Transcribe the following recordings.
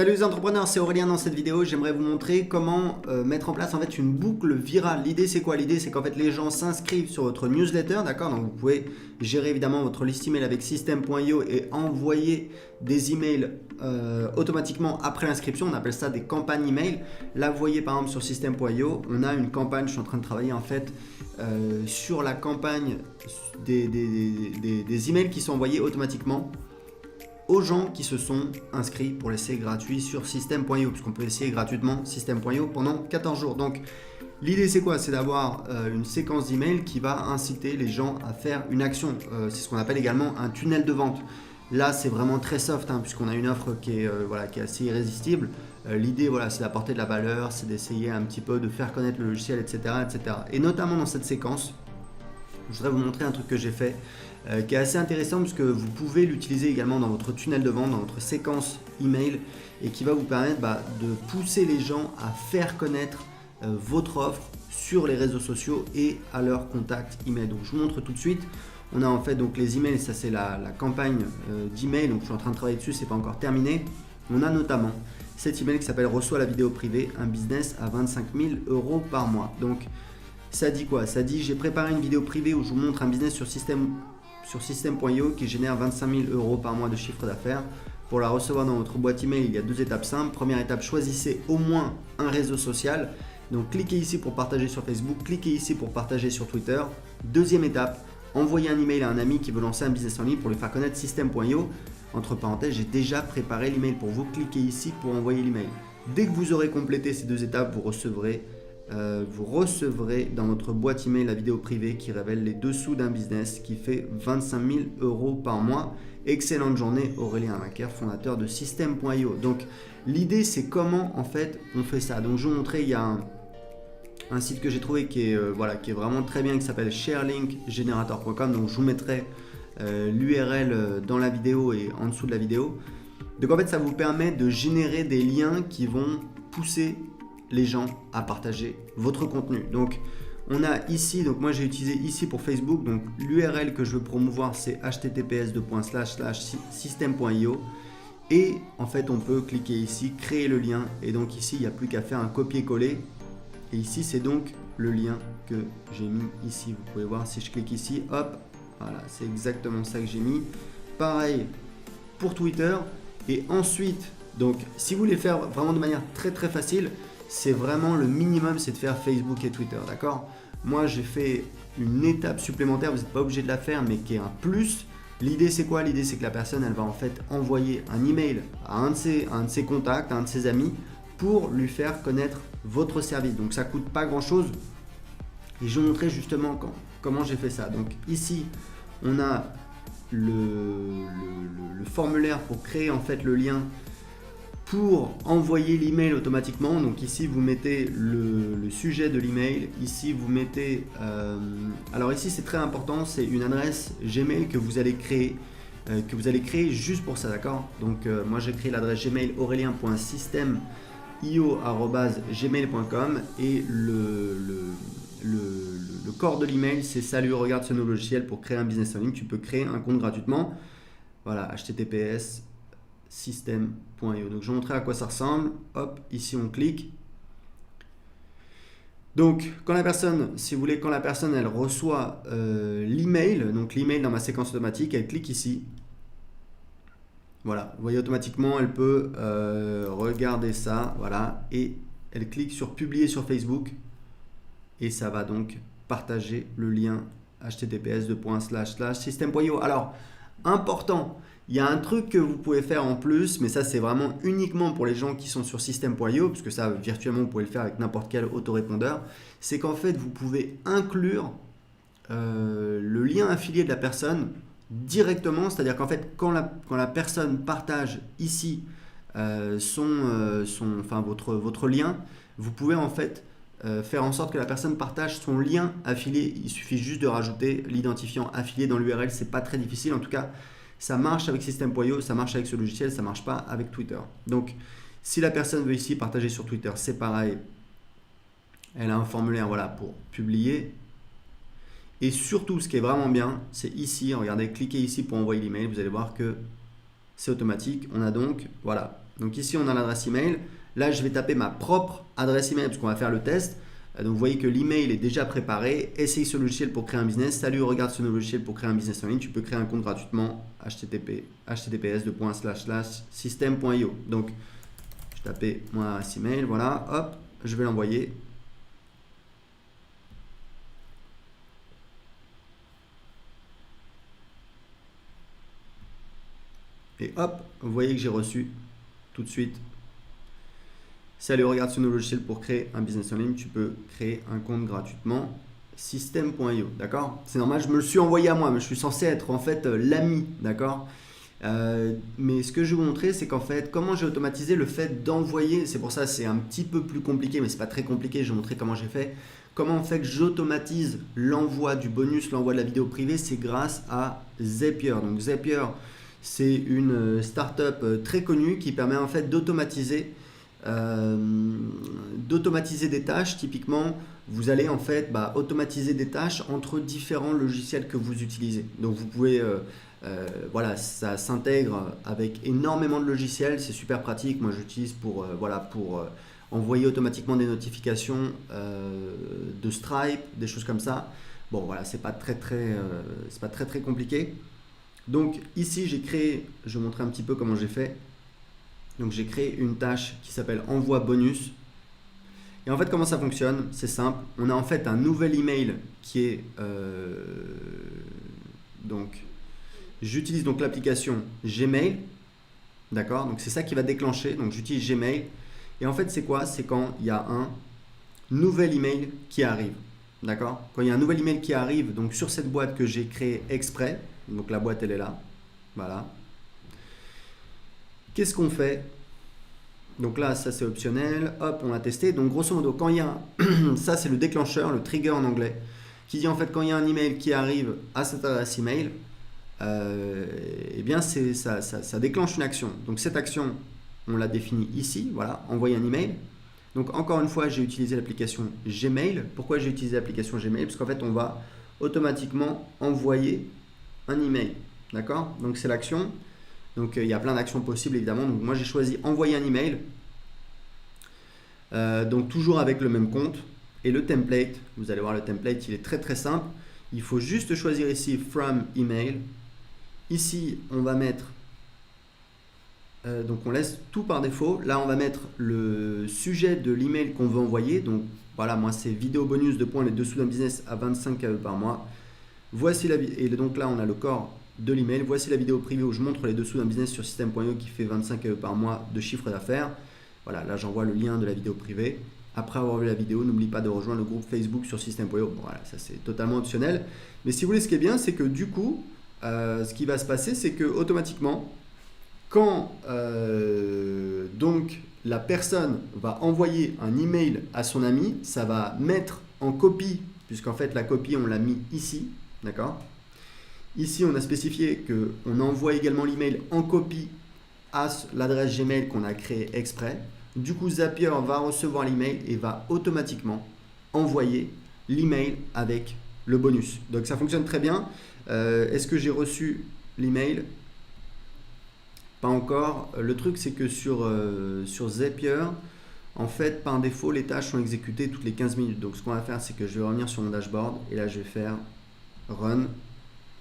Salut les entrepreneurs, c'est Aurélien. Dans cette vidéo, j'aimerais vous montrer comment mettre en place en fait une boucle virale. L'idée c'est quoi? L'idée c'est qu'en fait les gens s'inscrivent sur votre newsletter, d'accord? Donc vous pouvez gérer évidemment votre liste email avec System.io et envoyer des emails automatiquement après l'inscription. On appelle ça des campagnes email. Là vous voyez par exemple sur System.io, on a une campagne, je suis en train de travailler en fait sur la campagne des emails qui sont envoyés automatiquement aux gens qui se sont inscrits pour l'essai gratuit sur System.io, puisqu'on peut essayer gratuitement System.io pendant 14 jours. Donc l'idée c'est quoi? C'est d'avoir une séquence d'emails qui va inciter les gens à faire une action. C'est ce qu'on appelle également un tunnel de vente. Là c'est vraiment très soft, puisqu'on a une offre qui est assez irrésistible. L'idée c'est d'apporter de la valeur, c'est d'essayer un petit peu de faire connaître le logiciel, etc., etc. Et notamment dans cette séquence, je voudrais vous montrer un truc que j'ai fait qui est assez intéressant puisque vous pouvez l'utiliser également dans votre tunnel de vente, dans votre séquence email et qui va vous permettre de pousser les gens à faire connaître votre offre sur les réseaux sociaux et à leur contact email. Donc je vous montre tout de suite. On a en fait donc les emails, ça c'est la campagne d'email, donc je suis en train de travailler dessus, c'est pas encore terminé. On a notamment cet email qui s'appelle Reçois la vidéo privée, un business à 25 000 € par mois. Donc ça dit quoi? Ça dit j'ai préparé une vidéo privée où je vous montre un business sur System.io qui génère 25 000 € par mois de chiffre d'affaires. Pour la recevoir dans votre boîte email, il y a deux étapes simples. Première étape, choisissez au moins un réseau social. Donc cliquez ici pour partager sur Facebook, cliquez ici pour partager sur Twitter. Deuxième étape, envoyez un email à un ami qui veut lancer un business en ligne pour lui faire connaître System.io. Entre parenthèses, j'ai déjà préparé l'email pour vous. Cliquez ici pour envoyer l'email. Dès que vous aurez complété ces deux étapes, vous recevrez dans votre boîte email la vidéo privée qui révèle les dessous d'un business qui fait 25 000 € par mois. Excellente journée, Aurélien Macaire, fondateur de System.io. Donc l'idée c'est comment en fait on fait ça. Donc je vais vous montrer, il y a un site que j'ai trouvé qui est vraiment très bien, qui s'appelle sharelinkgenerator.com. Donc je vous mettrai l'URL dans la vidéo et en dessous de la vidéo. Donc en fait ça vous permet de générer des liens qui vont pousser les gens à partager votre contenu. Donc on a ici, donc moi j'ai utilisé ici pour Facebook, donc l'URL que je veux promouvoir c'est https://system.io et en fait on peut cliquer ici, créer le lien et donc ici il n'y a plus qu'à faire un copier-coller et ici c'est donc le lien que j'ai mis ici. Vous pouvez voir si je clique ici, hop, voilà, c'est exactement ça que j'ai mis. Pareil pour Twitter et ensuite, donc si vous voulez faire vraiment de manière très très facile, c'est vraiment le minimum, c'est de faire Facebook et Twitter, d'accord? Moi, j'ai fait une étape supplémentaire, vous n'êtes pas obligé de la faire, mais qui est un plus. L'idée, c'est quoi? L'idée, c'est que la personne, elle va en fait envoyer un email à un de ses contacts, à un de ses amis, pour lui faire connaître votre service. Donc, ça ne coûte pas grand-chose. Et je vais vous montrer justement comment j'ai fait ça. Donc, ici, on a le formulaire pour créer en fait le lien pour envoyer l'email automatiquement. Donc ici vous mettez le sujet de l'email, ici vous mettez alors ici c'est très important, c'est une adresse Gmail que vous allez créer juste pour ça, d'accord? Donc moi j'ai créé l'adresse Gmail aurélien.system.io@gmail.com et le corps de l'email c'est salut, regarde ce nouveau logiciel pour créer un business en ligne, tu peux créer un compte gratuitement. Voilà, https system.io. Donc je vais vous montrer à quoi ça ressemble. Hop, ici on clique. Donc quand la personne, si vous voulez, quand la personne elle reçoit l'email, donc l'email dans ma séquence automatique, elle clique ici. Voilà, vous voyez automatiquement, elle peut regarder ça, voilà, et elle clique sur publier sur Facebook et ça va donc partager le lien https://system.io. Alors, important, il y a un truc que vous pouvez faire en plus, mais ça c'est vraiment uniquement pour les gens qui sont sur System.io, parce que ça virtuellement vous pouvez le faire avec n'importe quel autorépondeur, c'est qu'en fait vous pouvez inclure le lien affilié de la personne directement, c'est-à-dire qu'en fait quand la personne partage ici votre lien, vous pouvez en fait faire en sorte que la personne partage son lien affilié. Il suffit juste de rajouter l'identifiant affilié dans l'URL, c'est pas très difficile. En tout cas, ça marche avec System.io, ça marche avec ce logiciel, ça marche pas avec Twitter. Donc, si la personne veut ici partager sur Twitter, c'est pareil. Elle a un formulaire pour publier. Et surtout, ce qui est vraiment bien, c'est ici. Regardez, cliquez ici pour envoyer l'email. Vous allez voir que c'est automatique. On a donc, Donc ici, on a l'adresse email. Là, je vais taper ma propre adresse email parce qu'on va faire le test. Donc vous voyez que l'email est déjà préparé. Essaye ce logiciel pour créer un business. Salut, regarde ce nouveau logiciel pour créer un business en ligne. Tu peux créer un compte gratuitement. https://system.io. Donc je tapais mon adresse email. Voilà, hop, je vais l'envoyer. Et hop, vous voyez que j'ai reçu tout de suite. Salut, regarde ce nouveau logiciel pour créer un business en ligne. Tu peux créer un compte gratuitement. System.io, d'accord? C'est normal, je me le suis envoyé à moi, mais je suis censé être en fait l'ami, d'accord? Mais ce que je vais vous montrer, c'est qu'en fait, comment j'ai automatisé le fait d'envoyer. C'est pour ça c'est un petit peu plus compliqué, mais c'est pas très compliqué. Je vais vous montrer comment j'ai fait. Comment en fait j'automatise l'envoi du bonus, l'envoi de la vidéo privée, c'est grâce à Zapier. Donc Zapier, c'est une startup très connue qui permet en fait d'automatiser des tâches. Typiquement, vous allez en fait automatiser des tâches entre différents logiciels que vous utilisez. Donc vous pouvez, voilà, ça s'intègre avec énormément de logiciels, c'est super pratique. Moi j'utilise pour, envoyer automatiquement des notifications de Stripe, des choses comme ça. Bon voilà, c'est pas très compliqué. Donc ici j'ai créé, je vais vous montrer un petit peu comment j'ai fait. Donc j'ai créé une tâche qui s'appelle envoi bonus. Et en fait comment ça fonctionne? C'est simple, on a en fait un nouvel email qui est donc j'utilise donc l'application Gmail, d'accord? Donc c'est ça qui va déclencher. Donc j'utilise Gmail et en fait c'est quoi? C'est quand il y a un nouvel email qui arrive, d'accord? Quand il y a un nouvel email qui arrive donc sur cette boîte que j'ai créée exprès, donc la boîte elle est là, voilà. Qu'est-ce qu'on fait? Donc là, ça c'est optionnel. Hop, on a testé. Donc grosso modo, quand il y a ça c'est le déclencheur, le trigger en anglais, qui dit en fait quand il y a un email qui arrive à cette adresse email, eh bien ça déclenche une action. Donc cette action, on l'a définie ici. Voilà, envoyer un email. Donc encore une fois, j'ai utilisé l'application Gmail. Pourquoi j'ai utilisé l'application Gmail? Parce qu'en fait, on va automatiquement envoyer un email. D'accord? Donc c'est l'action. Donc il y a plein d'actions possibles évidemment. Donc moi j'ai choisi envoyer un email. Donc toujours avec le même compte. Et le template, vous allez voir le template, il est très simple. Il faut juste choisir ici from email. Ici on va mettre, donc on laisse tout par défaut. Là on va mettre le sujet de l'email qu'on veut envoyer. Donc voilà, moi c'est vidéo bonus de points les dessous d'un business à 25 KE par mois. Voici la et donc là on a le corps de l'email. Voici la vidéo privée où je montre les dessous d'un business sur system.io qui fait 25 € par mois de chiffre d'affaires. Voilà, là j'envoie le lien de la vidéo privée. Après avoir vu la vidéo, n'oublie pas de rejoindre le groupe Facebook sur system.io. Bon, voilà, ça c'est totalement optionnel. Mais si vous voulez, ce qui est bien, c'est que du coup, ce qui va se passer, c'est que automatiquement, quand donc la personne va envoyer un email à son ami, ça va mettre en copie, puisqu'en fait la copie on l'a mis ici, d'accord? Ici, on a spécifié qu'on envoie également l'email en copie à l'adresse Gmail qu'on a créée exprès. Du coup, Zapier va recevoir l'email et va automatiquement envoyer l'email avec le bonus. Donc, ça fonctionne très bien. Est-ce que j'ai reçu l'email? Pas encore. Le truc, c'est que sur Zapier, en fait, par défaut, les tâches sont exécutées toutes les 15 minutes. Donc, ce qu'on va faire, c'est que je vais revenir sur mon dashboard et là, je vais faire Run.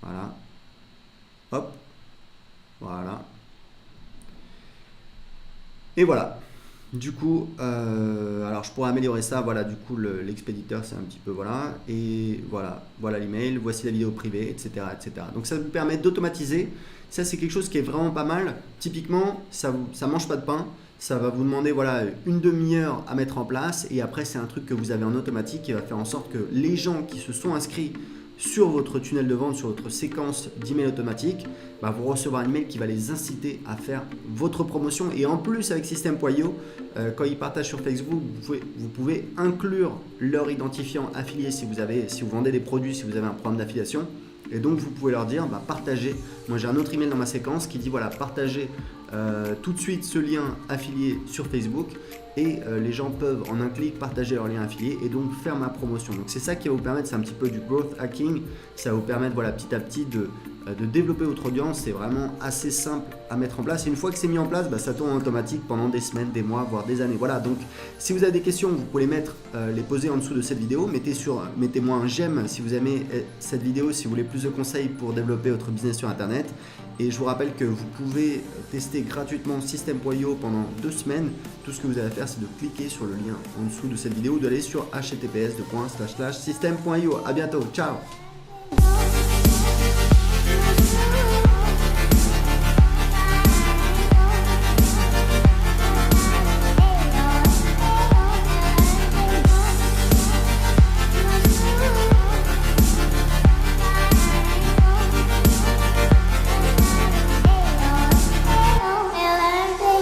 Voilà, hop, voilà, et voilà. Du coup, alors je pourrais améliorer ça. Voilà, du coup l'expéditeur c'est un petit peu voilà, et voilà l'email. Voici la vidéo privée, etc., etc. Donc ça vous permet d'automatiser. Ça c'est quelque chose qui est vraiment pas mal. Typiquement, ça mange pas de pain. Ça va vous demander voilà une demi-heure à mettre en place, et après c'est un truc que vous avez en automatique qui va faire en sorte que les gens qui se sont inscrits sur votre tunnel de vente, sur votre séquence d'email automatique, vous recevrez un email qui va les inciter à faire votre promotion. Et en plus, avec System.io, quand ils partagent sur Facebook, vous pouvez inclure leur identifiant affilié si vous vendez des produits, si vous avez un programme d'affiliation. Et donc, vous pouvez leur dire, partagez. Moi, j'ai un autre email dans ma séquence qui dit, voilà, partagez tout de suite ce lien affilié sur Facebook. Et les gens peuvent en un clic partager leur lien affilié et donc faire ma promotion. Donc c'est ça qui va vous permettre, c'est un petit peu du growth hacking. Ça va vous permettre voilà, petit à petit de développer votre audience. C'est vraiment assez simple à mettre en place. Et une fois que c'est mis en place, ça tourne en automatique pendant des semaines, des mois, voire des années. Voilà, donc si vous avez des questions, vous pouvez les poser en dessous de cette vidéo. Mettez-moi un j'aime si vous aimez cette vidéo, si vous voulez plus de conseils pour développer votre business sur Internet. Et je vous rappelle que vous pouvez tester gratuitement System.io pendant 2 semaines. Tout ce que vous avez à faire, c'est de cliquer sur le lien en dessous de cette vidéo ou d'aller sur https://system.io. À bientôt, ciao.